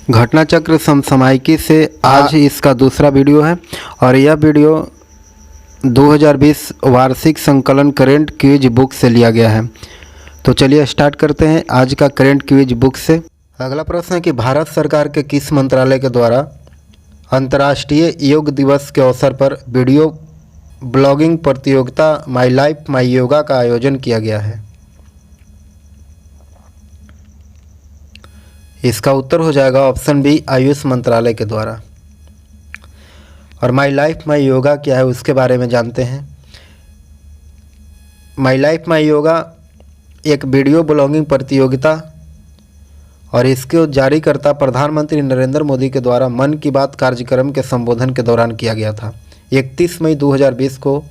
घटनाचक्र समसामयिकी से आज इसका दूसरा वीडियो है और यह वीडियो 2020 वार्षिक संकलन करेंट क्विज बुक से लिया गया है। तो चलिए स्टार्ट करते हैं आज का करेंट क्विज बुक से। अगला प्रश्न है कि भारत सरकार के किस मंत्रालय के द्वारा अंतर्राष्ट्रीय योग दिवस के अवसर पर वीडियो ब्लॉगिंग प्रतियोगिता माई लाइफ माई योगा का आयोजन किया गया है? इसका उत्तर हो जाएगा ऑप्शन बी, आयुष मंत्रालय के द्वारा। और माई लाइफ माई योगा क्या है उसके बारे में जानते हैं। माई लाइफ माई योगा एक वीडियो ब्लॉगिंग प्रतियोगिता और इसके जारीकर्ता प्रधानमंत्री नरेंद्र मोदी के द्वारा मन की बात कार्यक्रम के संबोधन के दौरान किया गया था। 31 मई 2020 को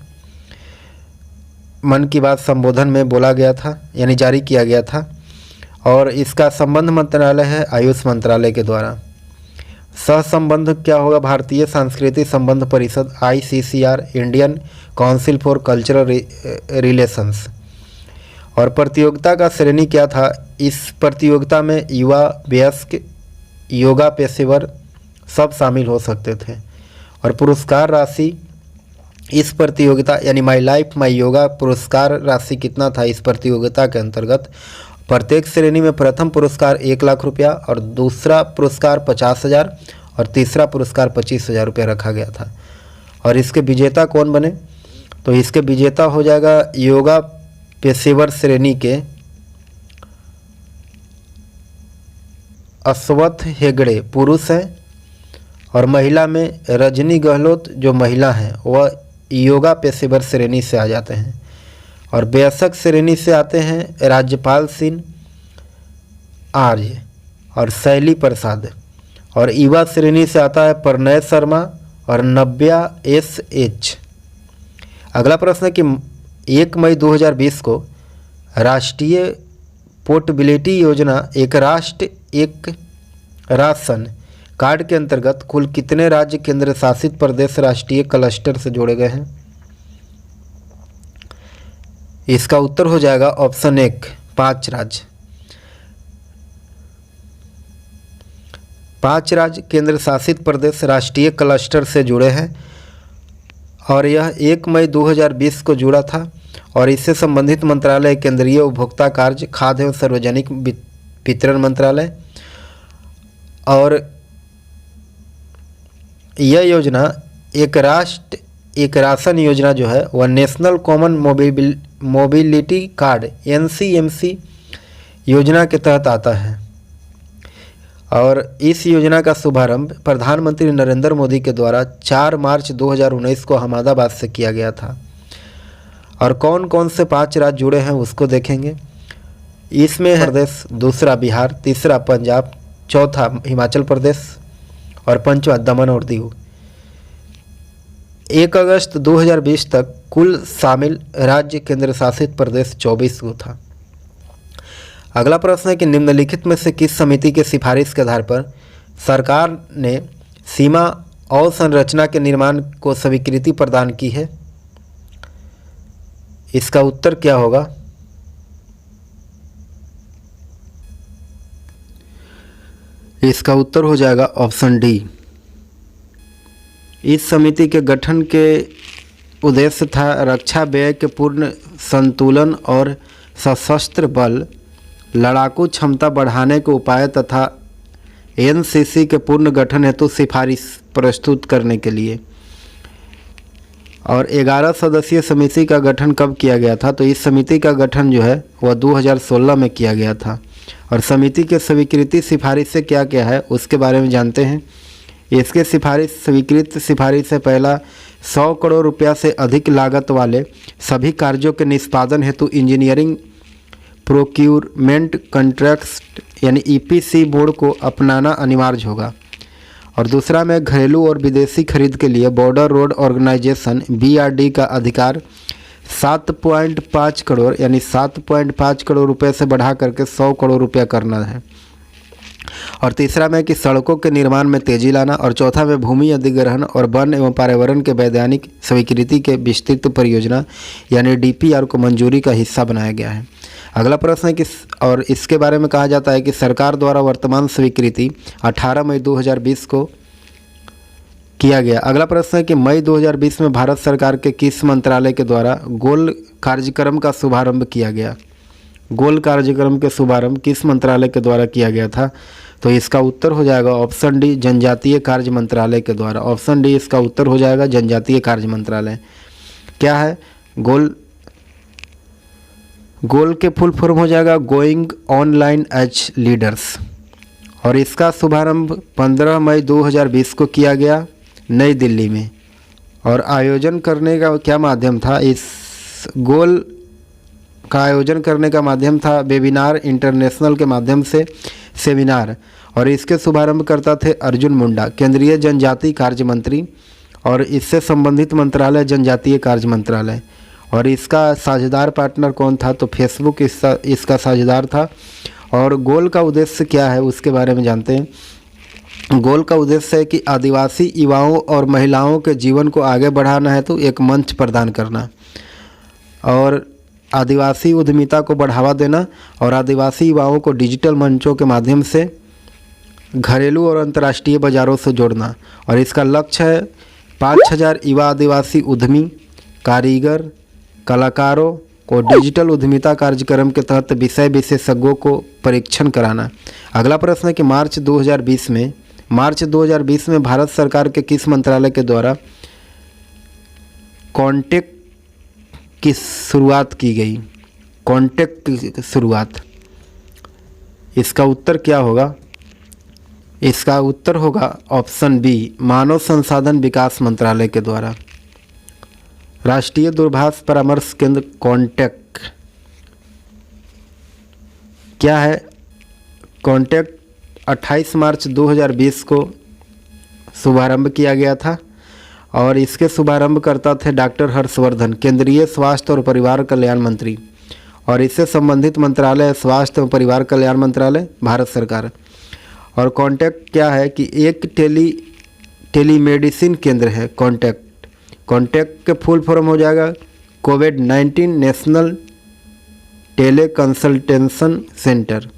मन की बात संबोधन में बोला गया था, यानी जारी किया गया था। और इसका संबंध मंत्रालय है आयुष मंत्रालय के द्वारा। सह संबंध क्या होगा? भारतीय सांस्कृतिक संबंध परिषद ICCR, Indian council for cultural relations. और प्रतियोगिता का श्रेणी क्या था? इस प्रतियोगिता में युवा, वयस्क, योगा पेशेवर सब शामिल हो सकते थे। और पुरस्कार राशि इस प्रतियोगिता यानी माई लाइफ माई योगा पुरस्कार राशि कितना था इस प्रतियोगिता के अंतर्गत? प्रत्येक श्रेणी में प्रथम पुरस्कार 1 लाख रुपया और दूसरा पुरस्कार 50,000 और तीसरा पुरस्कार 25,000 रुपया रखा गया था। और इसके विजेता कौन बने? तो इसके विजेता हो जाएगा योगा पेशेवर श्रेणी के अश्वत्थ हेगड़े पुरुष हैं और महिला में रजनी गहलोत जो महिला हैं वह योगा पेशेवर श्रेणी से आ जाते हैं। और वयस्क श्रेणी से आते हैं राज्यपाल सिंह आर्य और शैली प्रसाद। और युवा श्रेणी से आता है प्रणय शर्मा और नव्या SH। अगला प्रश्न है कि 1 मई 2020 को राष्ट्रीय पोर्टेबिलिटी योजना एक राष्ट्र एक राशन कार्ड के अंतर्गत कुल कितने राज्य केंद्र शासित प्रदेश राष्ट्रीय क्लस्टर से जोड़े गए हैं? इसका उत्तर हो जाएगा ऑप्शन 1, 5 राज्य। 5 राज्य केंद्र शासित प्रदेश राष्ट्रीय क्लस्टर से जुड़े हैं और यह 1 मई 2020 को जुड़ा था। और इससे संबंधित मंत्रालय केंद्रीय उपभोक्ता कार्य, खाद्य एवं सार्वजनिक वितरण मंत्रालय। और यह योजना एक राष्ट्र एक राशन योजना जो है वह national common mobility card NCMC योजना के तहत आता है। और इस योजना का शुभारंभ प्रधानमंत्री नरेंद्र मोदी के द्वारा 4 मार्च 2019 को अहमदाबाद से किया गया था। और कौन कौन से 5 राज्य जुड़े हैं उसको देखेंगे। इसमें है प्रदेश, दूसरा बिहार, तीसरा पंजाब, चौथा हिमाचल प्रदेश और पांचवा दमन और दीव। 1 अगस्त 2020 तक कुल शामिल राज्य केंद्र शासित प्रदेश 24 को था। अगला प्रश्न है कि निम्नलिखित में से किस समिति के सिफारिश के आधार पर सरकार ने सीमा अवसंरचना के निर्माण को स्वीकृति प्रदान की है? इसका उत्तर क्या होगा? इसका उत्तर हो जाएगा ऑप्शन डी। इस समिति के गठन के उद्देश्य था रक्षा व्यय के पूर्ण संतुलन और सशस्त्र बल लड़ाकू क्षमता बढ़ाने के उपाय तथा NCC के पूर्ण गठन हेतु सिफारिश प्रस्तुत करने के लिए। और 11 सदस्यीय समिति का गठन कब किया गया था? तो इस समिति का गठन जो है वह 2016 में किया गया था। और समिति के स्वीकृति सिफारिश से क्या क्या है उसके बारे में जानते हैं। इसके स्वीकृत सिफारिश से पहला 100 करोड़ रुपया से अधिक लागत वाले सभी कार्यों के निष्पादन हेतु इंजीनियरिंग प्रोक्यूरमेंट कॉन्ट्रैक्ट्स यानी EPC बोर्ड को अपनाना अनिवार्य होगा। और दूसरा में घरेलू और विदेशी खरीद के लिए बॉर्डर रोड ऑर्गेनाइजेशन BRD का अधिकार 7.5 करोड़ यानी 7.5 करोड़ रुपये से बढ़ा करके 100 करोड़ रुपया करना है। और तीसरा में कि सड़कों के निर्माण में तेजी लाना। और चौथा में भूमि अधिग्रहण और वन एवं पर्यावरण के वैधानिक स्वीकृति के विस्तृत परियोजना यानी DPR को मंजूरी का हिस्सा बनाया गया है। अगला प्रश्न है कि और इसके बारे में कहा जाता है कि सरकार द्वारा वर्तमान स्वीकृति 18 मई 2020 को किया गया। अगला प्रश्न है कि मई 2020 में भारत सरकार के किस मंत्रालय के द्वारा गोल कार्यक्रम का शुभारंभ किया गया। गोल कार्यक्रम के शुभारंभ किस मंत्रालय के द्वारा किया गया था? तो इसका उत्तर हो जाएगा ऑप्शन डी, जनजातीय कार्य मंत्रालय के द्वारा। ऑप्शन डी इसका उत्तर हो जाएगा, जनजातीय कार्य मंत्रालय। क्या है गोल के फुल फॉर्म हो जाएगा गोइंग ऑनलाइन एज लीडर्स, और इसका शुभारंभ 15 मई 2020 को किया गया नई दिल्ली में। और आयोजन करने का क्या माध्यम था? इस गोल का आयोजन करने का माध्यम था वेबिनार इंटरनेशनल के माध्यम से सेमिनार, और इसके शुभारंभ करता थे अर्जुन मुंडा, केंद्रीय जनजातीय कार्य मंत्री, और इससे संबंधित मंत्रालय जनजातीय कार्य मंत्रालय। और इसका साझेदार पार्टनर कौन था? तो फेसबुक इसका साझेदार था। और गोल का उद्देश्य क्या है उसके बारे में जानते हैं। गोल का उद्देश्य है कि आदिवासी युवाओं और महिलाओं के जीवन को आगे बढ़ाना है तो एक मंच प्रदान करना, और आदिवासी उद्यमिता को बढ़ावा देना, और आदिवासी युवाओं को डिजिटल मंचों के माध्यम से घरेलू और अंतर्राष्ट्रीय बाज़ारों से जोड़ना। और इसका लक्ष्य है 5000 युवा आदिवासी उद्यमी, कारीगर, कलाकारों को डिजिटल उद्यमिता कार्यक्रम के तहत विषय विशेषज्ञों को परीक्षण कराना। अगला प्रश्न है कि मार्च 2020 में भारत सरकार के किस मंत्रालय के द्वारा कॉन्टेक्ट की शुरुआत की गई? कॉन्टेक्ट की शुरुआत, इसका उत्तर क्या होगा? इसका उत्तर होगा ऑप्शन बी, मानव संसाधन विकास मंत्रालय के द्वारा। राष्ट्रीय दूरभाष परामर्श केंद्र कॉन्टेक्ट क्या है? कॉन्टेक्ट 28 मार्च 2020 को शुभारंभ किया गया था, और इसके शुभारंभ करता थे डॉक्टर हर्षवर्धन, केंद्रीय स्वास्थ्य और परिवार कल्याण मंत्री, और इससे संबंधित मंत्रालय स्वास्थ्य और परिवार कल्याण मंत्रालय, भारत सरकार। और कॉन्टेक्ट क्या है कि एक टेलीमेडिसिन केंद्र है कॉन्टेक्ट के फुल फॉर्म हो जाएगा कोविड-19 नेशनल टेले कंसल्टेशन सेंटर,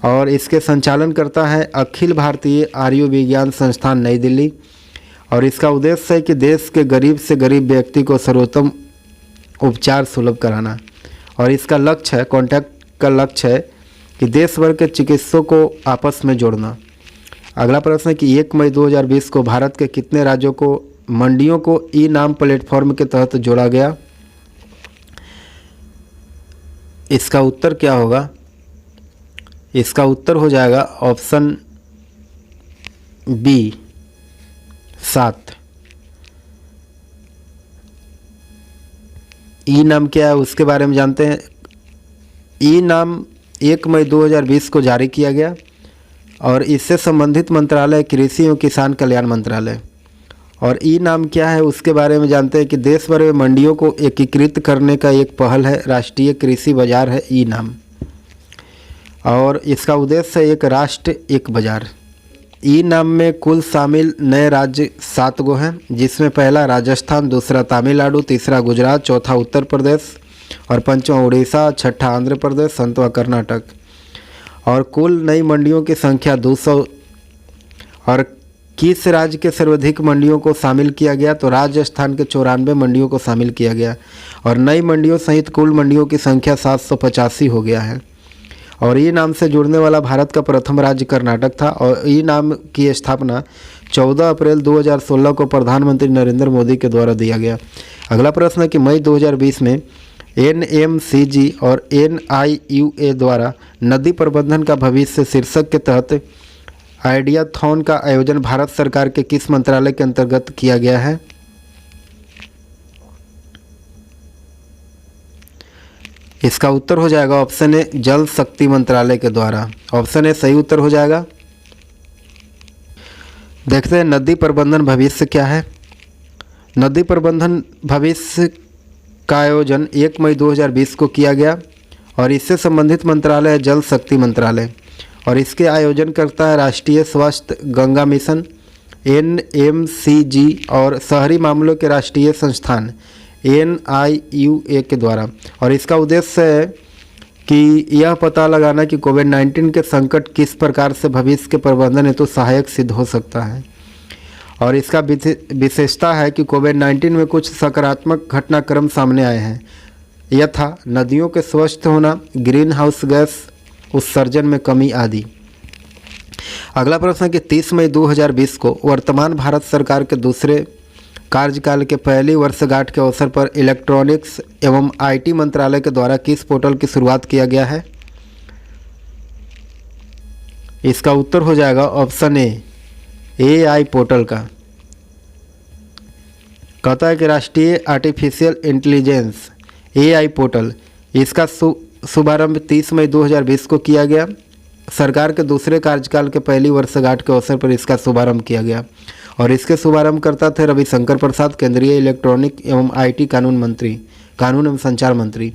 और इसके संचालन करता है अखिल भारतीय आयुर्विज्ञान संस्थान नई दिल्ली। और इसका उद्देश्य है कि देश के गरीब से गरीब व्यक्ति को सर्वोत्तम उपचार सुलभ कराना। और इसका लक्ष्य है, कॉन्टेक्ट का लक्ष्य है कि देश भर के चिकित्सकों को आपस में जोड़ना। अगला प्रश्न है कि 1 मई 2020 को भारत के कितने राज्यों को मंडियों को ई नाम प्लेटफॉर्म के तहत जोड़ा गया? इसका उत्तर क्या होगा? इसका उत्तर हो जाएगा ऑप्शन बी, 7। ई नाम क्या है उसके बारे में जानते हैं। ई नाम 1 मई 2020 को जारी किया गया, और इससे संबंधित मंत्रालय कृषि एवं किसान कल्याण मंत्रालय। और ई नाम क्या है उसके बारे में जानते हैं कि देश भर में मंडियों को एकीकृत करने का एक पहल है, राष्ट्रीय कृषि बाजार है ई नाम, और इसका उद्देश्य है एक राष्ट्र एक बाजार। ई नाम में कुल शामिल नए राज्य 7 गो हैं, जिसमें पहला राजस्थान, दूसरा तमिलनाडु, तीसरा गुजरात, चौथा उत्तर प्रदेश, और पांचवा उड़ीसा, छठा आंध्र प्रदेश, सातवां कर्नाटक। और कुल नई मंडियों की संख्या 200। और किस राज्य के सर्वाधिक मंडियों को शामिल किया गया? तो राजस्थान के 94 मंडियों को शामिल किया गया, और नई मंडियों सहित कुल मंडियों की संख्या 785 हो गया है। और ई नाम से जुड़ने वाला भारत का प्रथम राज्य कर्नाटक था, और ई नाम की स्थापना 14 अप्रैल 2016 को प्रधानमंत्री नरेंद्र मोदी के द्वारा दिया गया। अगला प्रश्न है कि मई 2020 में NMCG और NIUA द्वारा नदी प्रबंधन का भविष्य शीर्षक के तहत आइडियाथॉन का आयोजन भारत सरकार के किस मंत्रालय के अंतर्गत किया गया है? इसका उत्तर हो जाएगा ऑप्शन ए, जल शक्ति मंत्रालय के द्वारा। ऑप्शन ए सही उत्तर हो जाएगा। देखते हैं नदी प्रबंधन भविष्य क्या है। नदी प्रबंधन भविष्य का आयोजन 1 मई 2020 को किया गया, और इससे संबंधित मंत्रालय है जल शक्ति मंत्रालय, और इसके आयोजन करता है राष्ट्रीय स्वास्थ्य गंगा मिशन NMCG और शहरी मामलों के राष्ट्रीय संस्थान NIUA के द्वारा। और इसका उद्देश्य है कि यह पता लगाना कि कोविड-19 के संकट किस प्रकार से भविष्य के प्रबंधन हेतु सहायक सिद्ध हो सकता है। और इसका विशेषता है कि कोविड-19 में कुछ सकारात्मक घटनाक्रम सामने आए हैं, यथा नदियों के स्वच्छ होना, ग्रीन हाउस गैस उत्सर्जन में कमी आदि। अगला प्रश्न है कि 30 मई 2020 को वर्तमान भारत सरकार के दूसरे कार्यकाल के पहली वर्षगांठ के अवसर पर इलेक्ट्रॉनिक्स एवं आईटी मंत्रालय के द्वारा किस पोर्टल की शुरुआत किया गया है? इसका उत्तर हो जाएगा ऑप्शन ए, एआई पोर्टल का। कहता है कि राष्ट्रीय आर्टिफिशियल इंटेलिजेंस एआई पोर्टल, इसका शुभारंभ 30 मई 2020 को किया गया। सरकार के दूसरे कार्यकाल के पहली वर्षगांठ के अवसर पर इसका शुभारंभ किया गया और इसके शुभारंभकर्ता थे रविशंकर प्रसाद, केंद्रीय इलेक्ट्रॉनिक एवं आईटी कानून एवं संचार मंत्री।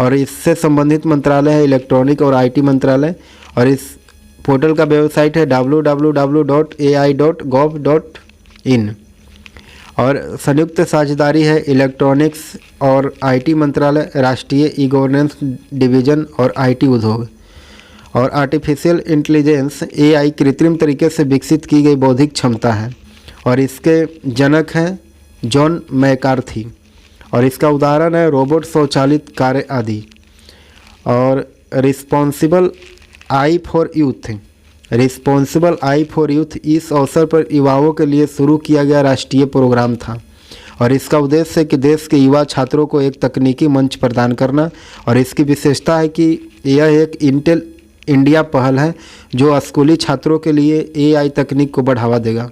और इससे संबंधित मंत्रालय है इलेक्ट्रॉनिक और आईटी मंत्रालय। और इस पोर्टल का वेबसाइट है www.ai.gov.in। और संयुक्त साझेदारी है इलेक्ट्रॉनिक्स और आईटी मंत्रालय, राष्ट्रीय ई गवर्नेंस डिवीजन और आईटी उद्योग। और आर्टिफिशियल इंटेलिजेंस एआई कृत्रिम तरीके से विकसित की गई बौद्धिक क्षमता है और इसके जनक हैं जॉन मैकार्थी। और इसका उदाहरण है रोबोट, स्वचालित कार्य आदि। और रिस्पॉन्सिबल आई फॉर यूथ इस अवसर पर युवाओं के लिए शुरू किया गया राष्ट्रीय प्रोग्राम था और इसका उद्देश्य है कि देश के युवा छात्रों को एक तकनीकी मंच प्रदान करना। और इसकी विशेषता है कि यह एक इंटेल इंडिया पहल है जो स्कूली छात्रों के लिए एआई तकनीक को बढ़ावा देगा।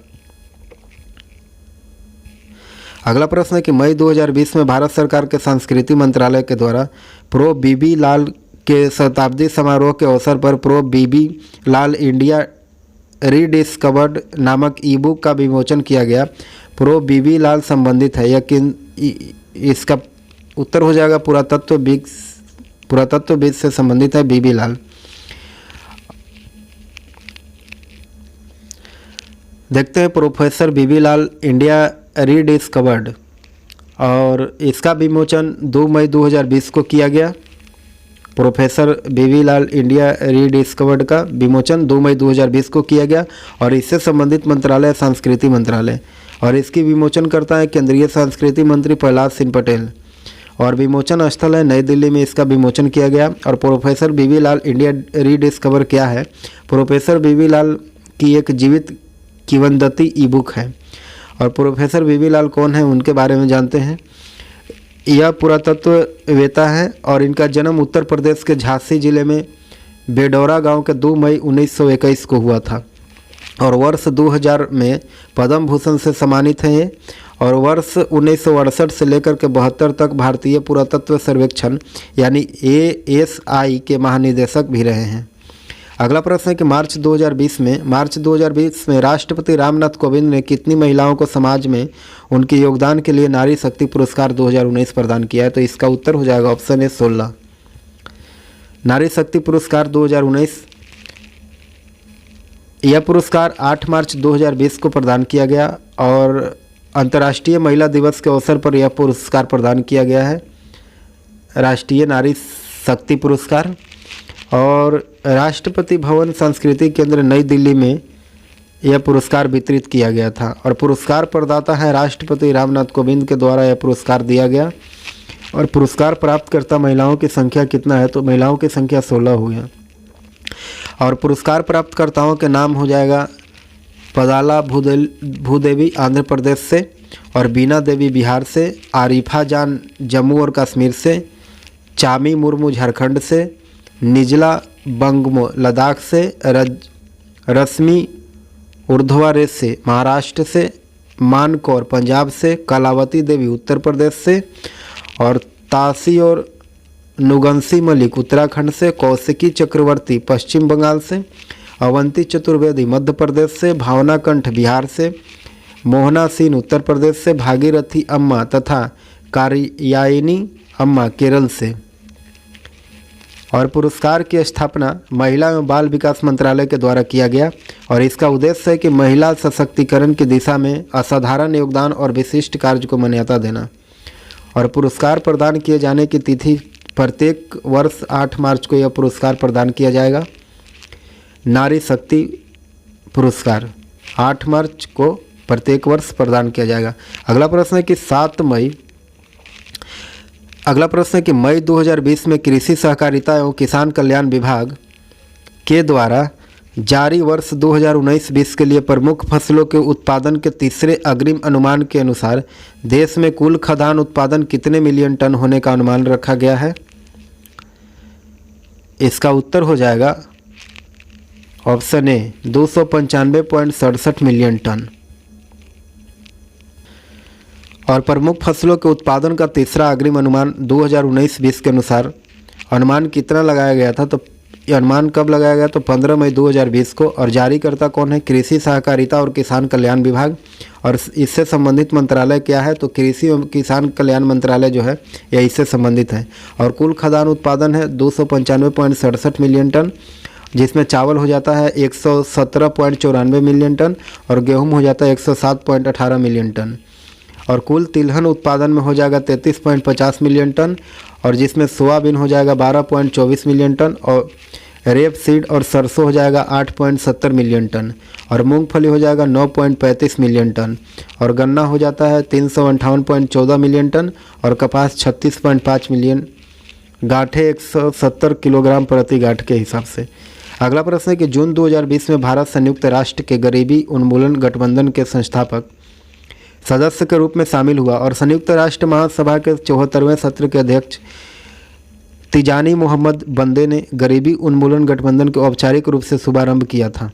अगला प्रश्न है कि मई 2020 में भारत सरकार के संस्कृति मंत्रालय के द्वारा प्रो बीबी लाल के शताब्दी समारोह के अवसर पर प्रो बीबी लाल इंडिया रीडिस्कवर्ड नामक ई बुक का विमोचन किया गया। प्रो बीबी लाल संबंधित है इसका उत्तर हो जाएगा पुरातत्वविद से संबंधित है बीबी लाल। देखते हैं प्रोफेसर बीबी लाल इंडिया रीडिस्कवर्ड, और इसका विमोचन 2 मई 2020 को किया गया। प्रोफेसर बीबी लाल इंडिया रीडिस्कवर्ड का विमोचन 2 मई 2020 को किया गया और इससे संबंधित मंत्रालय संस्कृति मंत्रालय। और इसकी विमोचन करता है केंद्रीय संस्कृति मंत्री प्रहलाद सिंह पटेल। और विमोचन स्थल है नई दिल्ली में इसका विमोचन किया गया। और प्रोफेसर बीबी लाल इंडिया रीडिस्कवर क्या है? प्रोफेसर बीबी लाल की एक जीवित किंवदंती ई बुक है। और प्रोफेसर बीबी लाल कौन है उनके बारे में जानते हैं। यह पुरातत्ववेत्ता है और इनका जन्म उत्तर प्रदेश के झांसी जिले में बेडौरा गांव के 2 मई 1921 को हुआ था और वर्ष 2000 में पद्म भूषण से सम्मानित हैं ये। और वर्ष 1968 से लेकर के 72 तक भारतीय पुरातत्व सर्वेक्षण यानी ASI के महानिदेशक भी रहे हैं। अगला प्रश्न है कि मार्च 2020 में राष्ट्रपति रामनाथ कोविंद ने कितनी महिलाओं को समाज में उनके योगदान के लिए नारी शक्ति पुरस्कार 2019 प्रदान किया है? तो इसका उत्तर हो जाएगा ऑप्शन ए 16। नारी शक्ति पुरस्कार 2019, यह पुरस्कार 8 मार्च 2020 को प्रदान किया गया और अंतर्राष्ट्रीय महिला दिवस के अवसर पर यह पुरस्कार प्रदान किया गया है, राष्ट्रीय नारी शक्ति पुरस्कार। और राष्ट्रपति भवन संस्कृति केंद्र नई दिल्ली में यह पुरस्कार वितरित किया गया था और पुरस्कार प्रदाता है राष्ट्रपति रामनाथ कोविंद के द्वारा यह पुरस्कार दिया गया। और पुरस्कार प्राप्तकर्ता महिलाओं की संख्या कितना है? तो महिलाओं की संख्या 16 हुई है। और पुरस्कार प्राप्तकर्ताओं के नाम हो जाएगा पदाला भूदेवी आंध्र प्रदेश से, और बीना देवी बिहार से, आरिफा जान जम्मू और कश्मीर से, चामी मुर्मू झारखंड से, निजला बंगमो लद्दाख से, रश्मि उर्ध्वारेस से महाराष्ट्र से, मानकौर पंजाब से, कलावती देवी उत्तर प्रदेश से, और तासी और नुगंसी मलिक उत्तराखंड से, कौशिकी चक्रवर्ती पश्चिम बंगाल से, अवंती चतुर्वेदी मध्य प्रदेश से, भावना कंठ बिहार से, मोहना सिंह उत्तर प्रदेश से, भागीरथी अम्मा तथा कारियायनी अम्मा केरल से। और पुरस्कार की स्थापना महिला एवं बाल विकास मंत्रालय के द्वारा किया गया और इसका उद्देश्य है कि महिला सशक्तिकरण की दिशा में असाधारण योगदान और विशिष्ट कार्य को मान्यता देना। और पुरस्कार प्रदान किए जाने की तिथि प्रत्येक वर्ष 8 मार्च को यह पुरस्कार प्रदान किया जाएगा। नारी शक्ति पुरस्कार 8 मार्च को प्रत्येक वर्ष प्रदान किया जाएगा। अगला प्रश्न है कि मई 2020 में कृषि सहकारिता एवं किसान कल्याण विभाग के द्वारा जारी वर्ष 2019-20 के लिए प्रमुख फसलों के उत्पादन के तीसरे अग्रिम अनुमान के अनुसार देश में कुल खाद्यान्न उत्पादन कितने मिलियन टन होने का अनुमान रखा गया है? इसका उत्तर हो जाएगा ऑप्शन ए 295.67 मिलियन टन। और प्रमुख फसलों के उत्पादन का तीसरा अग्रिम अनुमान 2019-20 के अनुसार अनुमान कितना लगाया गया था? तो ये अनुमान कब लगाया गया? तो 15 मई 2020 को। और जारीकर्ता कौन है? कृषि सहकारिता और किसान कल्याण विभाग। और इससे संबंधित मंत्रालय क्या है? तो कृषि एवं किसान कल्याण मंत्रालय जो है यह इससे संबंधित है। और कुल खाद्यान्न उत्पादन है 295.67 मिलियन टन, जिसमें चावल हो जाता है 117.94 मिलियन टन और गेहूँ हो जाता है 107.18 मिलियन टन। और कुल तिलहन उत्पादन में हो जाएगा 33.50 मिलियन टन, और जिसमें सोयाबीन हो जाएगा 12.24 मिलियन टन, और रेप सीड और सरसों हो जाएगा 8.70 मिलियन टन, और मूंगफली हो जाएगा 9.35 मिलियन टन, और गन्ना हो जाता है 358.14 मिलियन टन, और कपास 36.5 मिलियन, गांठे 170 किलोग्राम प्रति गांठ के हिसाब से। अगला प्रश्न है कि जून 2020 में भारत संयुक्त राष्ट्र के गरीबी उन्मूलन गठबंधन के संस्थापक सदस्य के रूप में शामिल हुआ, और संयुक्त राष्ट्र महासभा के 74वें सत्र के अध्यक्ष तिजानी मोहम्मद बंदे ने गरीबी उन्मूलन गठबंधन के औपचारिक रूप से शुभारंभ किया था।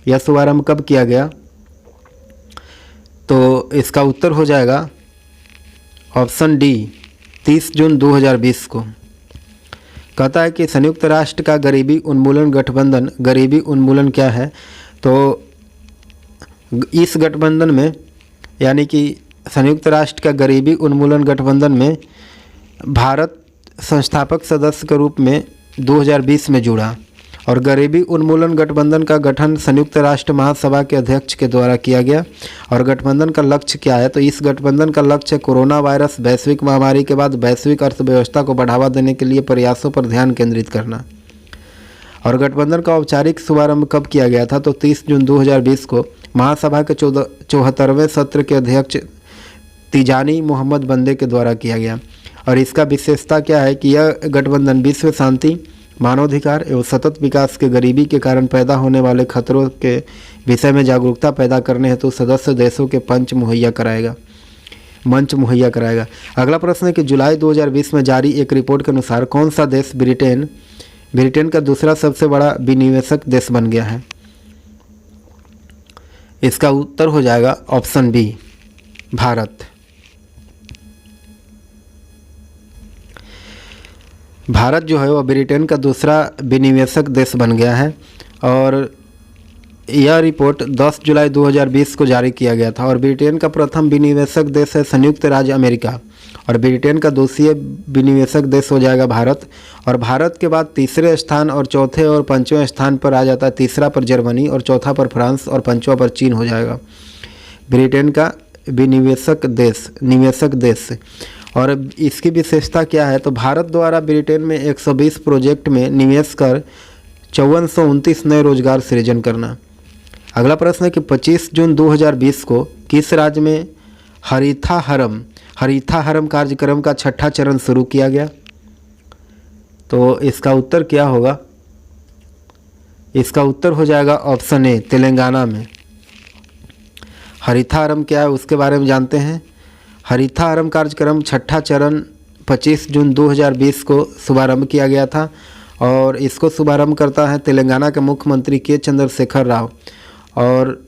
यह शुभारंभ कब किया गया? तो इसका उत्तर हो जाएगा ऑप्शन डी 30 जून 2020 को। कहता है कि संयुक्त राष्ट्र का गरीबी उन्मूलन गठबंधन, गरीबी उन्मूलन क्या है? तो इस गठबंधन में यानी कि संयुक्त राष्ट्र का गरीबी उन्मूलन गठबंधन में भारत संस्थापक सदस्य के रूप में 2020 में जुड़ा, और गरीबी उन्मूलन गठबंधन का गठन संयुक्त राष्ट्र महासभा के अध्यक्ष के द्वारा किया गया। और गठबंधन का लक्ष्य क्या है? तो इस गठबंधन का लक्ष्य कोरोना वायरस वैश्विक महामारी के बाद वैश्विक अर्थव्यवस्था को बढ़ावा देने के लिए प्रयासों पर ध्यान केंद्रित करना। और गठबंधन का औपचारिक शुभारंभ कब किया गया था? तो 30 जून 2020 को महासभा के 74वें सत्र के अध्यक्ष तिजानी मोहम्मद बंदे के द्वारा किया गया। और इसका विशेषता क्या है कि यह गठबंधन विश्व शांति, मानवाधिकार एवं सतत विकास के गरीबी के कारण पैदा होने वाले खतरों के विषय में जागरूकता पैदा करने हेतु सदस्य देशों के मंच मुहैया कराएगा। अगला प्रश्न है कि जुलाई 2020 में जारी एक रिपोर्ट के अनुसार कौन सा देश ब्रिटेन का दूसरा सबसे बड़ा विनिवेशक देश बन गया है? इसका उत्तर हो जाएगा ऑप्शन बी भारत। भारत जो है वह ब्रिटेन का दूसरा विनिवेशक देश बन गया है। और यह रिपोर्ट 10 जुलाई 2020 को जारी किया गया था। और ब्रिटेन का प्रथम विनिवेशक देश है संयुक्त राज्य अमेरिका, और ब्रिटेन का दूसरी विनिवेशक देश हो जाएगा भारत। और भारत के बाद तीसरे स्थान और चौथे और पांचवें स्थान पर आ जाता है, तीसरा पर जर्मनी और चौथा पर फ्रांस और पांचवा पर चीन हो जाएगा ब्रिटेन का निवेशक देश। और इसकी विशेषता क्या है? तो भारत द्वारा ब्रिटेन में 120 प्रोजेक्ट में निवेश कर 5429 नए रोजगार सृजन करना। अगला प्रश्न है कि 25 जून 2020 को किस राज्य में हरिता हरम कार्यक्रम का छठा चरण शुरू किया गया? तो इसका उत्तर क्या होगा? इसका उत्तर हो जाएगा ऑप्शन ए तेलंगाना में। हरिता हरम क्या है उसके बारे में जानते हैं। हरिता हरम कार्यक्रम छठा चरण 25 जून 2020 को शुभारंभ किया गया था, और इसको शुभारंभ करता है तेलंगाना के मुख्यमंत्री के चंद्रशेखर राव। और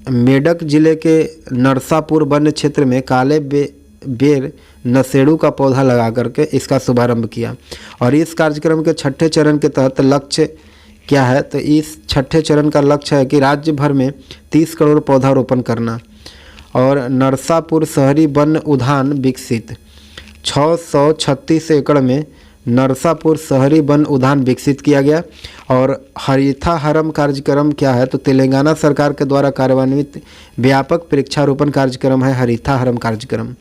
मेडक जिले के नरसापुर वन्य क्षेत्र में काले बेर नशेड़ू का पौधा लगा करके इसका शुभारंभ किया। और इस कार्यक्रम के छठे चरण के तहत लक्ष्य क्या है? तो इस छठे चरण का लक्ष्य है कि राज्य भर में 30 करोड़ पौधारोपण करना। और नरसापुर शहरी वन उद्यान विकसित 636 एकड़ में नरसापुर शहरी वन उद्यान विकसित किया गया। और हरिता हरम कार्यक्रम क्या है? तो तेलंगाना सरकार के द्वारा कार्यान्वित व्यापक वृक्षारोपण कार्यक्रम है हरिता हरम कार्यक्रम।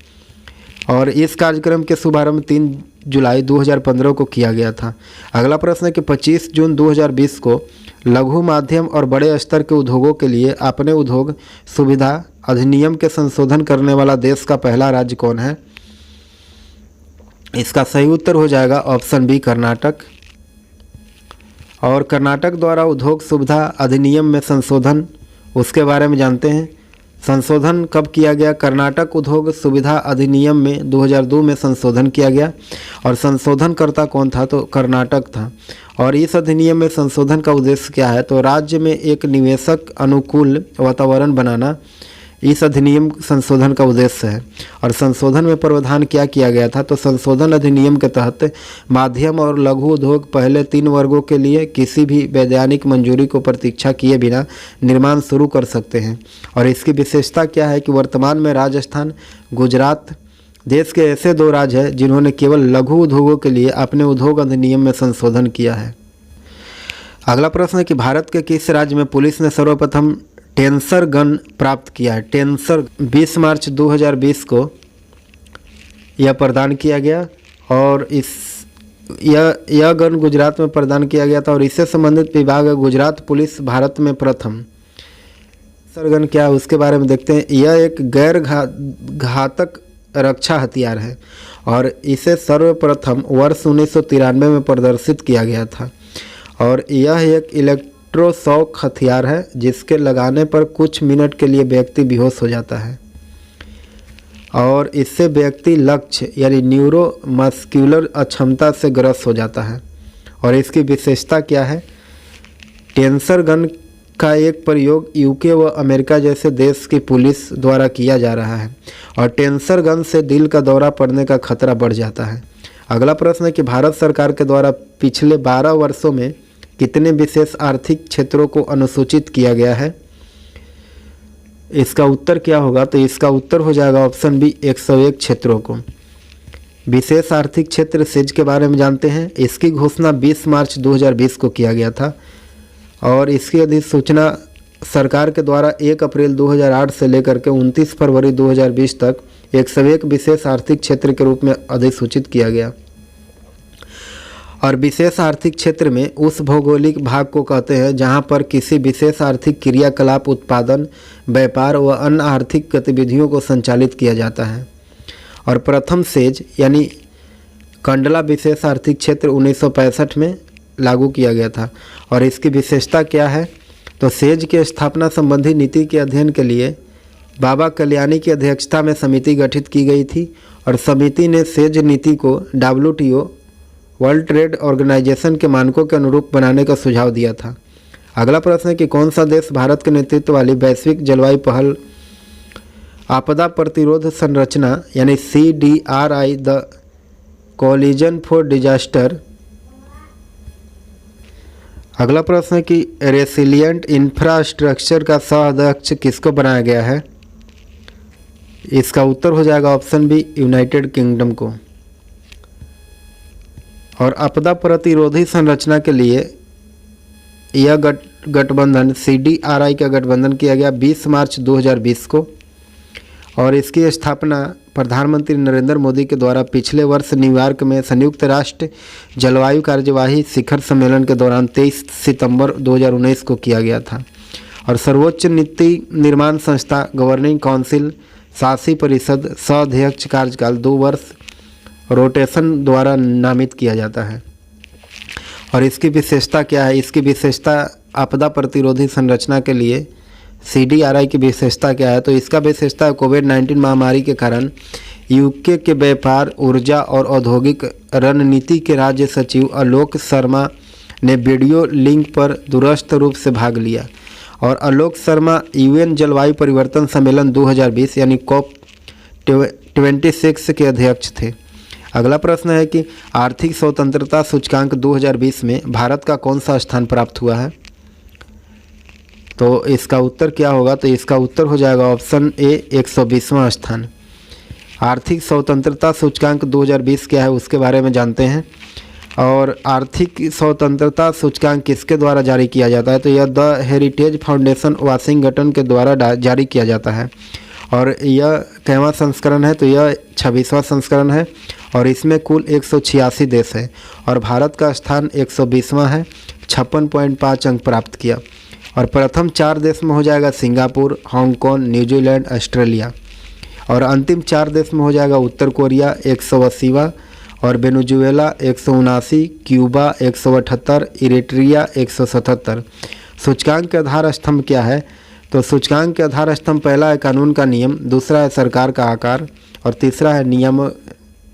और इस कार्यक्रम के शुभारंभ 3 जुलाई 2015 को किया गया था। अगला प्रश्न है कि 25 जून 2020 को लघु, माध्यम और बड़े स्तर के उद्योगों के लिए अपने उद्योग सुविधा अधिनियम के संशोधन करने वाला देश का पहला राज्य कौन है? इसका सही उत्तर हो जाएगा ऑप्शन बी, कर्नाटक। और कर्नाटक द्वारा उद्योग सुविधा अधिनियम में संशोधन, उसके बारे में जानते हैं। संशोधन कब किया गया? कर्नाटक उद्योग सुविधा अधिनियम में 2002 में संशोधन किया गया और संशोधनकर्ता कौन था? तो कर्नाटक था। और इस अधिनियम में संशोधन का उद्देश्य क्या है? तो राज्य में एक निवेशक अनुकूल वातावरण बनाना इस अधिनियम संशोधन का उद्देश्य है। और संशोधन में प्रावधान क्या किया गया था? तो संशोधन अधिनियम के तहत माध्यम और लघु उद्योग पहले 3 वर्गों के लिए किसी भी वैधानिक मंजूरी को प्रतीक्षा किए बिना निर्माण शुरू कर सकते हैं। और इसकी विशेषता क्या है कि वर्तमान में राजस्थान, गुजरात देश के ऐसे 2 राज्य हैं जिन्होंने केवल लघु उद्योगों के लिए अपने उद्योग अधिनियम में संशोधन किया है। अगला प्रश्न है कि भारत के किस राज्य में पुलिस ने सर्वप्रथम टेंसर गन प्राप्त किया है? टेंसर 20 मार्च 2020 को यह प्रदान किया गया और यह गन गुजरात में प्रदान किया गया था। और इससे संबंधित विभाग है गुजरात पुलिस, भारत में प्रथम। टेंसर गन क्या है उसके बारे में देखते हैं। यह एक गैर घातक रक्षा हथियार है और इसे सर्वप्रथम वर्ष 1993 में प्रदर्शित किया गया था। और यह एक इलेक्ट्रोशॉक हथियार है जिसके लगाने पर कुछ मिनट के लिए व्यक्ति बेहोश हो जाता है और इससे व्यक्ति लक्ष्य यानी न्यूरोमस्कुलर अक्षमता से ग्रस्त हो जाता है। और इसकी विशेषता क्या है? टेंसर गन का एक प्रयोग यूके व अमेरिका जैसे देश की पुलिस द्वारा किया जा रहा है और टेंसर गन से दिल का दौरा पड़ने का खतरा बढ़ जाता है। अगला प्रश्न है कि भारत सरकार के द्वारा पिछले 12 वर्षों में कितने विशेष आर्थिक क्षेत्रों को अनुसूचित किया गया है? इसका उत्तर क्या होगा? तो इसका उत्तर हो जाएगा ऑप्शन बी, 101 क्षेत्रों को। विशेष आर्थिक क्षेत्र सेज के बारे में जानते हैं। इसकी घोषणा 20 मार्च 2020 को किया गया था और इसकी अधिसूचना सरकार के द्वारा 1 अप्रैल 2008 से लेकर के 29 फरवरी 2020 तक 101 विशेष आर्थिक क्षेत्र के रूप में अधिसूचित किया गया। और विशेष आर्थिक क्षेत्र में उस भौगोलिक भाग को कहते हैं जहां पर किसी विशेष आर्थिक क्रियाकलाप, उत्पादन, व्यापार व अन्य आर्थिक गतिविधियों को संचालित किया जाता है। और प्रथम सेज यानी कंडला विशेष आर्थिक क्षेत्र 1965 में लागू किया गया था। और इसकी विशेषता क्या है? तो सेज की स्थापना संबंधी नीति के अध्ययन के लिए बाबा कल्याणी की अध्यक्षता में समिति गठित की गई थी और समिति ने सेज नीति को WTO वर्ल्ड ट्रेड ऑर्गेनाइजेशन के मानकों के अनुरूप बनाने का सुझाव दिया था। अगला प्रश्न है कि कौन सा देश भारत के नेतृत्व वाली वैश्विक जलवायु पहल आपदा प्रतिरोध संरचना यानी CDRI the collision for disaster. अगला प्रश्न है कि रेसिलियंट इंफ्रास्ट्रक्चर का सह अध्यक्ष किसको बनाया गया है? इसका उत्तर हो जाएगा ऑप्शन बी, यूनाइटेड किंगडम को। और आपदा प्रतिरोधी संरचना के लिए यह गठबंधन CDRI का गठबंधन किया गया 20 मार्च 2020 को और इसकी स्थापना प्रधानमंत्री नरेंद्र मोदी के द्वारा पिछले वर्ष न्यूयॉर्क में संयुक्त राष्ट्र जलवायु कार्यवाही शिखर सम्मेलन के दौरान 23 सितंबर 2019 को किया गया था। और सर्वोच्च नीति निर्माण संस्था गवर्निंग काउंसिल शासी परिषद सह अध्यक्ष कार्यकाल 2 वर्ष रोटेशन द्वारा नामित किया जाता है। और इसकी विशेषता क्या है? इसकी विशेषता आपदा प्रतिरोधी संरचना के लिए CDRI की विशेषता क्या है? तो इसका विशेषता कोविड-19 महामारी के कारण यूके के व्यापार, ऊर्जा और औद्योगिक रणनीति के राज्य सचिव आलोक शर्मा ने वीडियो लिंक पर दूरस्थ रूप से भाग लिया। और आलोक शर्मा UN जलवायु परिवर्तन सम्मेलन 2020 यानी COP26 के अध्यक्ष थे। अगला प्रश्न है कि आर्थिक स्वतंत्रता सूचकांक 2020 में भारत का कौन सा स्थान प्राप्त हुआ है? तो इसका उत्तर क्या होगा? तो इसका उत्तर हो जाएगा ऑप्शन ए, 120वां स्थान। आर्थिक स्वतंत्रता सूचकांक 2020 क्या है उसके बारे में जानते हैं। और आर्थिक स्वतंत्रता सूचकांक किसके द्वारा जारी किया जाता है? तो यह द हेरिटेज फाउंडेशन वाशिंगटन के द्वारा जारी किया जाता है और यह 1वां संस्करण है, तो यह 26वां संस्करण है। और इसमें कुल 186 देश है और भारत का स्थान 120वां है, 56.5 अंक प्राप्त किया। और प्रथम 4 देश में हो जाएगा सिंगापुर, हांगकांग, न्यूजीलैंड, ऑस्ट्रेलिया। और अंतिम 4 देश में हो जाएगा उत्तर कोरिया 180वां और वेनेजुएला 179, क्यूबा 178, इरिट्रिया 177। सूचकांक के आधार स्तंभ क्या है? तो सूचकांक के आधार स्तंभ पहला है कानून का नियम, दूसरा है सरकार का आकार और तीसरा है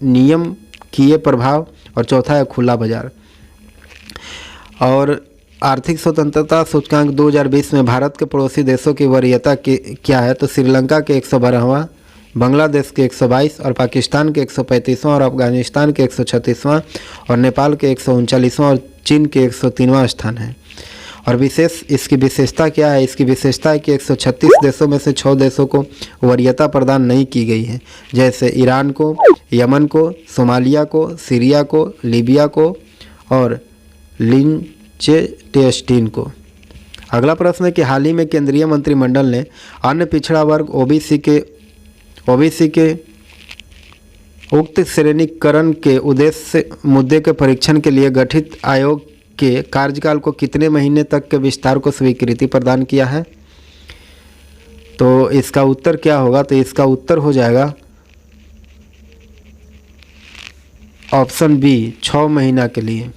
नियमकीय प्रभाव और चौथा है खुला बाजार। और आर्थिक स्वतंत्रता सूचकांक 2020 में भारत के पड़ोसी देशों की वरीयता क्या है? तो श्रीलंका के 112वां, बांग्लादेश के 122 और पाकिस्तान के 135वां और अफगानिस्तान के 136वां और नेपाल के 139वां और चीन के 103वां स्थान है। और इसकी विशेषता क्या है? इसकी विशेषता है कि 136 देशों में से 6 देशों को वरीयता प्रदान नहीं की गई है, जैसे ईरान को, यमन को, सोमालिया को, सीरिया को, लीबिया को और लिंचेस्टीन को। अगला प्रश्न है कि हाल ही में केंद्रीय मंत्रिमंडल ने अन्य पिछड़ा वर्ग ओबीसी के उक्त श्रेणीकरण के उद्देश्य मुद्दे के परीक्षण के लिए गठित आयोग के कार्यकाल को कितने महीने तक के विस्तार को स्वीकृति प्रदान किया है? तो इसका उत्तर क्या होगा? तो इसका उत्तर हो जाएगा ऑप्शन बी, 6 महीना के लिए।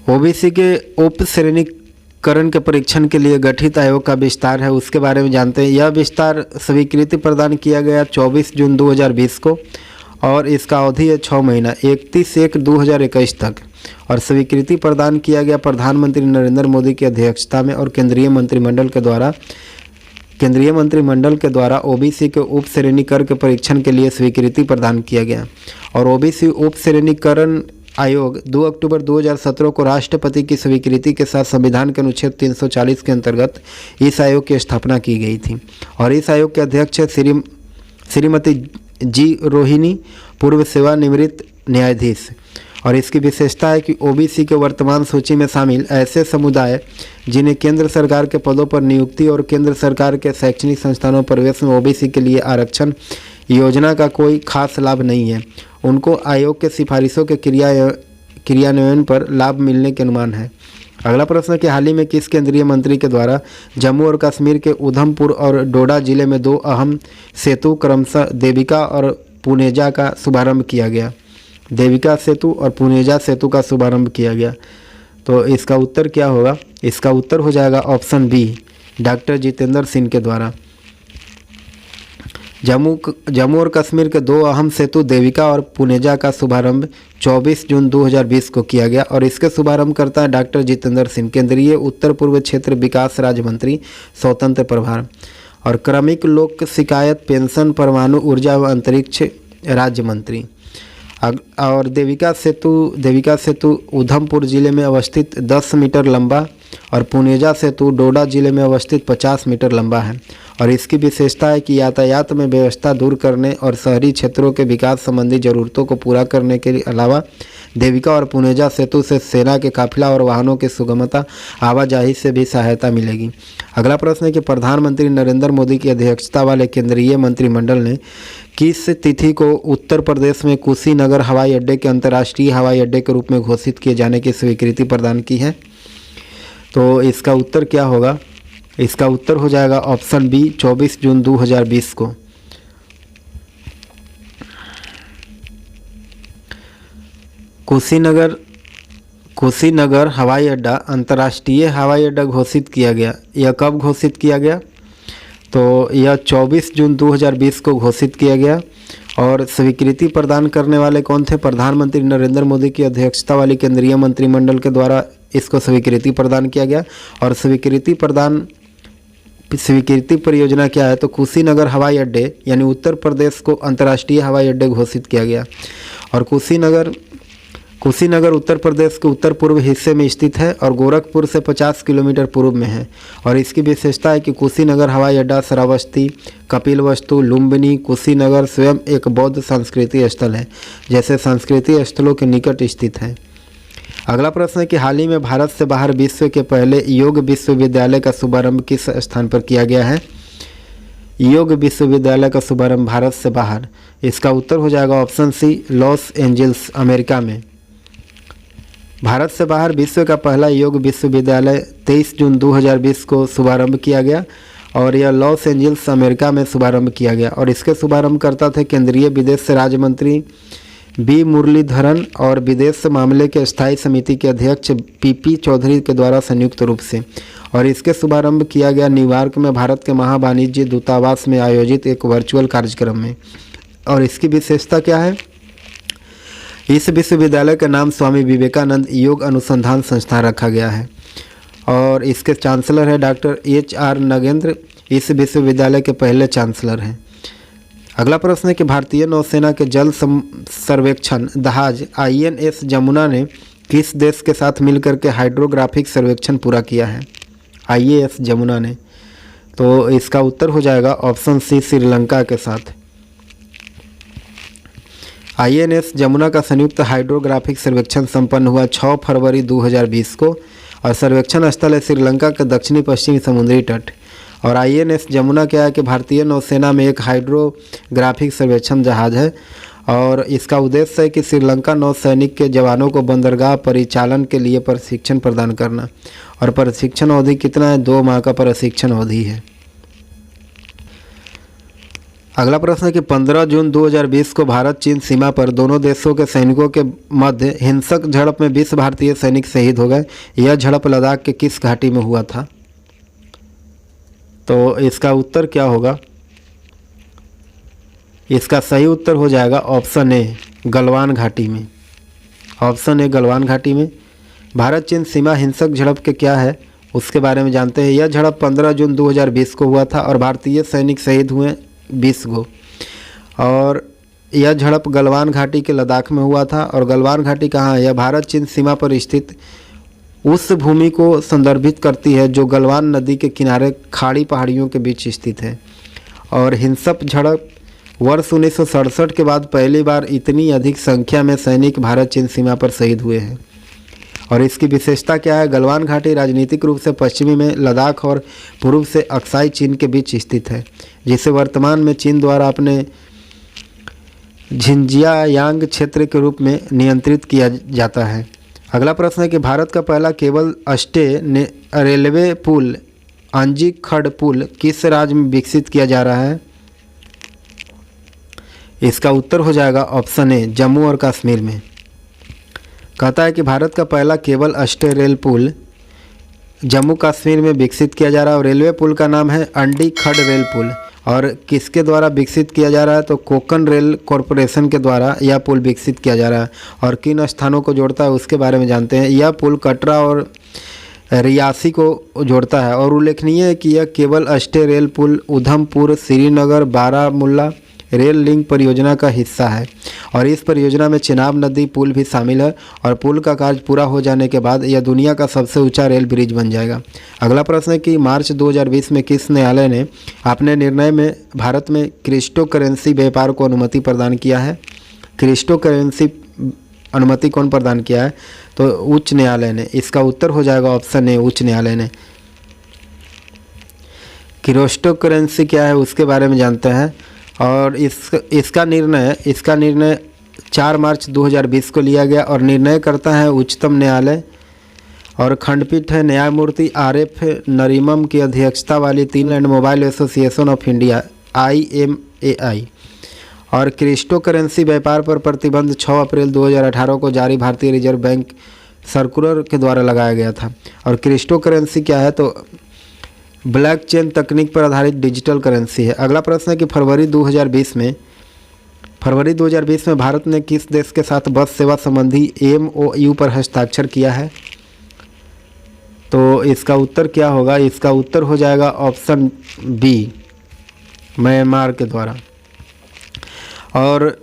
ओबीसी के उप श्रेणीकरण के परीक्षण के लिए गठित आयोग का विस्तार है, उसके बारे में जानते हैं। यह विस्तार स्वीकृति प्रदान किया गया 24 जून 2020 को और इसका अवधि है 6 महीना, 31/1/2021 तक। और स्वीकृति प्रदान किया गया प्रधानमंत्री नरेंद्र मोदी की अध्यक्षता में और केंद्रीय मंत्रिमंडल के द्वारा ओबीसी के उप श्रेणीकरण के परीक्षण के लिए स्वीकृति प्रदान किया गया। और ओबीसी उप श्रेणीकरण आयोग 2 अक्टूबर 2017 को राष्ट्रपति की स्वीकृति के साथ संविधान के अनुच्छेद 340 के अंतर्गत इस आयोग की स्थापना की गई थी। और इस आयोग के अध्यक्ष है श्रीमती जी रोहिणी, पूर्व सेवानिवृत्त न्यायाधीश। और इसकी विशेषता है कि ओबीसी के वर्तमान सूची में शामिल ऐसे समुदाय जिन्हें केंद्र सरकार के पदों पर नियुक्ति और केंद्र सरकार के शैक्षणिक संस्थानों प्रवेश में ओबीसी के लिए आरक्षण योजना का कोई खास लाभ नहीं है, उनको आयोग के सिफारिशों के क्रियान्वयन पर लाभ मिलने के अनुमान है। अगला प्रश्न है कि हाल ही में किस केंद्रीय मंत्री के द्वारा जम्मू और कश्मीर के उधमपुर और डोडा जिले में 2 अहम सेतु क्रमशः देविका और पुनेजा का शुभारंभ किया गया? देविका सेतु और पुनेजा सेतु का शुभारंभ किया गया। तो इसका उत्तर क्या होगा? इसका उत्तर हो जाएगा option B, doctor Jitendra Singh के द्वारा। जम्मू और कश्मीर के 2 अहम सेतु देविका और पुनेजा का शुभारंभ 24 जून 2020 को किया गया और इसके शुभारंभ करता है डॉक्टर जितेंद्र सिंह, केंद्रीय उत्तर पूर्व क्षेत्र विकास राज्य मंत्री, स्वतंत्र प्रभार। और क्रमिक लोक शिकायत, पेंशन, परमाणु ऊर्जा व अंतरिक्ष राज्य मंत्री। और देविका सेतु उधमपुर जिले में अवस्थित 10 मीटर लंबा और पुनेजा सेतु डोडा जिले में अवस्थित 50 मीटर लंबा है। और इसकी विशेषता है कि यातायात में व्यवस्था दूर करने और शहरी क्षेत्रों के विकास संबंधी जरूरतों को पूरा करने के अलावा देविका और पुनेजा सेतु से सेना के काफिला और वाहनों की सुगमता आवाजाही से भी सहायता मिलेगी। अगला प्रश्न है कि प्रधानमंत्री नरेंद्र मोदी की अध्यक्षता वाले केंद्रीय मंत्रिमंडल ने किस तिथि को उत्तर प्रदेश में कुशीनगर हवाई अड्डे के अंतर्राष्ट्रीय हवाई अड्डे के रूप में घोषित किए जाने की स्वीकृति प्रदान की है? तो इसका उत्तर क्या होगा? इसका उत्तर हो जाएगा ऑप्शन बी, 24 जून 2020 को। कुशीनगर हवाई अड्डा अंतर्राष्ट्रीय हवाई अड्डा घोषित किया गया। यह कब घोषित किया गया? तो यह 24 जून 2020 को घोषित किया गया। और स्वीकृति प्रदान करने वाले कौन थे? प्रधानमंत्री नरेंद्र मोदी की अध्यक्षता वाली केंद्रीय मंत्रिमंडल के द्वारा इसको स्वीकृति प्रदान किया गया। और स्वीकृति परियोजना क्या है? तो कुशीनगर हवाई अड्डे यानी उत्तर प्रदेश को अंतर्राष्ट्रीय हवाई अड्डे घोषित किया गया। और कुशीनगर उत्तर प्रदेश के उत्तर पूर्व हिस्से में स्थित है और गोरखपुर से 50 किलोमीटर पूर्व में है। और इसकी विशेषता है कि कुशीनगर हवाई अड्डा श्रावस्ती, कपिलवस्तु, लुम्बिनी, कुशीनगर स्वयं एक बौद्ध संस्कृति स्थल है, जैसे संस्कृति स्थलों के निकट स्थित है। अगला प्रश्न है कि हाल ही में भारत से बाहर विश्व के पहले योग विश्वविद्यालय का शुभारंभ किस स्थान पर किया गया है? योग विश्वविद्यालय का शुभारंभ भारत से बाहर? इसका उत्तर हो जाएगा option C, Los Angeles, America में। भारत से बाहर विश्व का पहला योग विश्वविद्यालय 23 जून 2020 को शुभारंभ किया गया और यह लॉस एंजल्स, अमेरिका में शुभारंभ किया गया और इसके शुभारंभकर्ता थे केंद्रीय विदेश राज्य मंत्री बी मुरलीधरन और विदेश मामले के स्थायी समिति के अध्यक्ष पीपी चौधरी के द्वारा संयुक्त रूप से, और इसके शुभारंभ किया गया न्यूयॉर्क में भारत के महावाणिज्य दूतावास में आयोजित एक वर्चुअल कार्यक्रम में। और इसकी विशेषता क्या है? इस विश्वविद्यालय का नाम स्वामी विवेकानंद योग अनुसंधान संस्थान रखा गया है और इसके चांसलर है डॉक्टर HR नगेंद्र, इस विश्वविद्यालय के पहले चांसलर हैं। अगला प्रश्न है कि भारतीय नौसेना के जल सर्वेक्षण जहाज INS जमुना ने किस देश के साथ मिलकर के हाइड्रोग्राफिक सर्वेक्षण पूरा किया है? IAS जमुना ने, तो इसका उत्तर हो जाएगा ऑप्शन सी, श्रीलंका के साथ। INS जमुना का संयुक्त हाइड्रोग्राफिक सर्वेक्षण संपन्न हुआ 6 फरवरी 2020 को और सर्वेक्षण स्थल है श्रीलंका के दक्षिणी पश्चिमी समुद्री तट। और INS जमुना क्या है कि भारतीय नौसेना में एक हाइड्रोग्राफिक सर्वेक्षण जहाज है और इसका उद्देश्य है कि श्रीलंका नौसैनिक के जवानों को बंदरगाह परिचालन के लिए प्रशिक्षण प्रदान करना। और प्रशिक्षण अवधि कितना है? 2 माह का प्रशिक्षण अवधि है। अगला प्रश्न है कि 15 जून 2020 को भारत चीन सीमा पर दोनों देशों के सैनिकों के मध्य हिंसक झड़प में 20 भारतीय सैनिक शहीद हो गए। यह झड़प लद्दाख के किस घाटी में हुआ था? तो इसका उत्तर क्या होगा? इसका सही उत्तर हो जाएगा ऑप्शन ए, गलवान घाटी में। ऑप्शन ए, गलवान घाटी में। भारत चीन सीमा हिंसक झड़प के क्या है उसके बारे में जानते हैं। यह झड़प 15 जून 2020 को हुआ था और भारतीय सैनिक शहीद हुए 20 गो। और यह झड़प गलवान घाटी के लद्दाख में हुआ था। और गलवान घाटी कहाँ है? यह भारत चीन सीमा पर स्थित उस भूमि को संदर्भित करती है जो गलवान नदी के किनारे खाड़ी पहाड़ियों के बीच स्थित है। और हिंसक झड़प वर्ष 1967 के बाद पहली बार इतनी अधिक संख्या में सैनिक भारत चीन सीमा पर शहीद हुए हैं। और इसकी विशेषता क्या है? गलवान घाटी राजनीतिक रूप से पश्चिमी में लद्दाख और पूर्व से अक्साई चीन के बीच स्थित है, जिसे वर्तमान में चीन द्वारा अपने झिंजियायांग क्षेत्र के रूप में नियंत्रित किया जाता है। अगला प्रश्न है कि भारत का पहला केबल स्टे रेलवे पुल अंजी खड़ पुल किस राज्य में विकसित किया जा रहा है? इसका उत्तर हो जाएगा ऑप्शन ए, जम्मू और कश्मीर में। कहता है कि भारत का पहला केबल स्टे रेल पुल जम्मू कश्मीर में विकसित किया जा रहा है और रेलवे पुल का नाम है अंडी खड़ रेल पुल। और किसके द्वारा विकसित किया जा रहा है? तो कोकन रेल कॉरपोरेशन के द्वारा यह पुल विकसित किया जा रहा है। और किन स्थानों को जोड़ता है उसके बारे में जानते हैं। यह पुल कटरा और रियासी को जोड़ता है। और उल्लेखनीय है कि यह केबल स्टे रेल पुल उधमपुर श्रीनगर बारामूला रेल लिंक परियोजना का हिस्सा है। और इस परियोजना में चेनाब नदी पुल भी शामिल है और पुल का कार्य पूरा हो जाने के बाद यह दुनिया का सबसे ऊंचा रेल ब्रिज बन जाएगा। अगला प्रश्न है कि मार्च 2020 में किस न्यायालय ने अपने निर्णय में भारत में क्रिप्टो करेंसी व्यापार को अनुमति प्रदान किया है? क्रिप्टो करेंसी अनुमति कौन प्रदान किया है? तो उच्च न्यायालय ने। इसका उत्तर हो जाएगा ऑप्शन ए, उच्च न्यायालय ने। क्रिप्टो करेंसी क्या है उसके बारे में जानते हैं। और इसका निर्णय 4 मार्च 2020 को लिया गया और निर्णय करता है उच्चतम न्यायालय। और खंडपीठ है न्यायमूर्ति RF नरीमन की अध्यक्षता वाली 3 and mobile association of India IMAI। और क्रिप्टो करेंसी व्यापार पर प्रतिबंध 6 अप्रैल 2018 को जारी भारतीय रिजर्व बैंक सर्कुलर के द्वारा लगाया गया था। और क्रिप्टो करेंसी क्या है? तो ब्लॉकचेन तकनीक पर आधारित डिजिटल करेंसी है। अगला प्रश्न है कि फरवरी 2020 में भारत ने किस देश के साथ बस सेवा संबंधी MOU पर हस्ताक्षर किया है? तो इसका उत्तर क्या होगा? इसका उत्तर हो जाएगा ऑप्शन बी, म्यांमार के द्वारा। और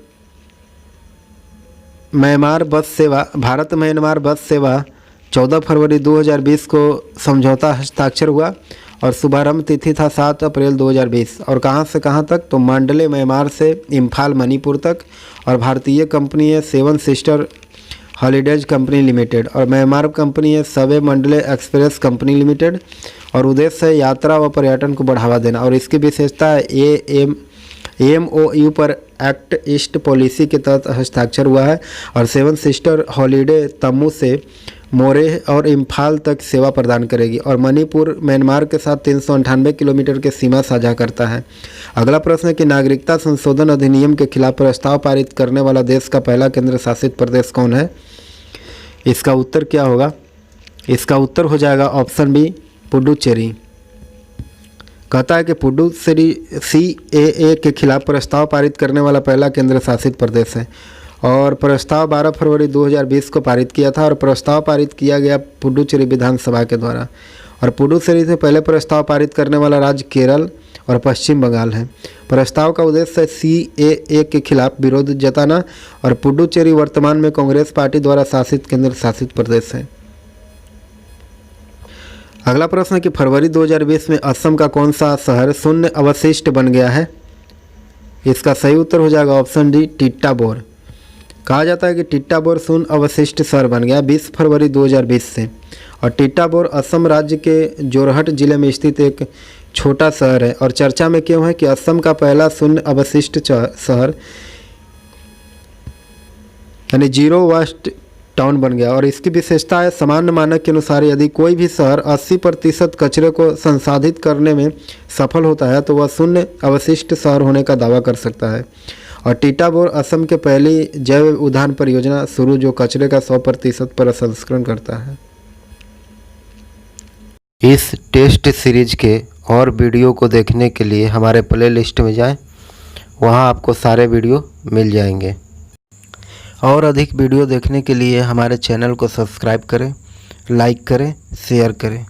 म्यांमार बस सेवा भारत म्यांमार बस सेवा 14 फरवरी 2020 को समझौता हस्ताक्षर हुआ और शुभारंभ तिथि था 7 अप्रैल 2020। और कहां से कहां तक? तो मांडले म्यांमार से इम्फाल मणिपुर तक। और भारतीय कंपनी है 7 सिस्टर हॉलीडेज कंपनी लिमिटेड और म्यांमार कंपनी है सवे मंडले एक्सप्रेस कंपनी लिमिटेड और उद्देश्य है यात्रा व पर्यटन को बढ़ावा देना। और इसकी विशेषता है AMOU पर एक्ट ईस्ट पॉलिसी के तहत हस्ताक्षर हुआ है और 7 सिस्टर हॉलीडे तम्मू से मोरे और इम्फाल तक सेवा प्रदान करेगी और मणिपुर म्यांमार के साथ 398 किलोमीटर की सीमा साझा करता है। अगला प्रश्न है कि नागरिकता संशोधन अधिनियम के खिलाफ प्रस्ताव पारित करने वाला देश का पहला केंद्र शासित प्रदेश कौन है? इसका उत्तर क्या होगा? इसका उत्तर हो जाएगा ऑप्शन बी पुडुचेरी। कहता है कि पुडुचेरी CAA के खिलाफ प्रस्ताव पारित करने वाला पहला केंद्र शासित प्रदेश है और प्रस्ताव 12 फरवरी 2020 को पारित किया था और प्रस्ताव पारित किया गया पुडुचेरी विधानसभा के द्वारा। और पुडुचेरी से पहले प्रस्ताव पारित करने वाला राज्य केरल और पश्चिम बंगाल है। प्रस्ताव का उद्देश्य है CAA के खिलाफ विरोध जताना और पुडुचेरी वर्तमान में कांग्रेस पार्टी द्वारा शासित केंद्र शासित प्रदेश है। अगला प्रश्न है कि फरवरी 2020 में असम का कौन सा शहर शून्य अवशिष्ट बन गया है? इसका सही उत्तर हो जाएगा ऑप्शन डी टिट्टाबोर। कहा जाता है कि टिट्टाबोर शून्य अवशिष्ट शहर बन गया 20 फरवरी 2020 से। और टिट्टाबोर असम राज्य के जोरहट जिले में स्थित एक छोटा शहर है और चर्चा में क्यों है कि असम का पहला शून्य अवशिष्ट शहर यानी जीरो वेस्ट टाउन बन गया। और इसकी विशेषता है सामान्य मानक के अनुसार यदि कोई भी शहर 80% कचरे को संसाधित करने में सफल होता है तो वह शून्य अवशिष्ट शहर होने का दावा कर सकता है। और टिट्टाबोर असम के पहली जैव ईंधन परियोजना शुरू जो कचरे का 100% प्रसंस्करण करता है। इस टेस्ट सीरीज के और वीडियो को देखने के लिए हमारे प्ले लिस्ट में जाएं, वहां आपको सारे वीडियो मिल जाएंगे। और अधिक वीडियो देखने के लिए हमारे चैनल को सब्सक्राइब करें, लाइक करें, शेयर करें।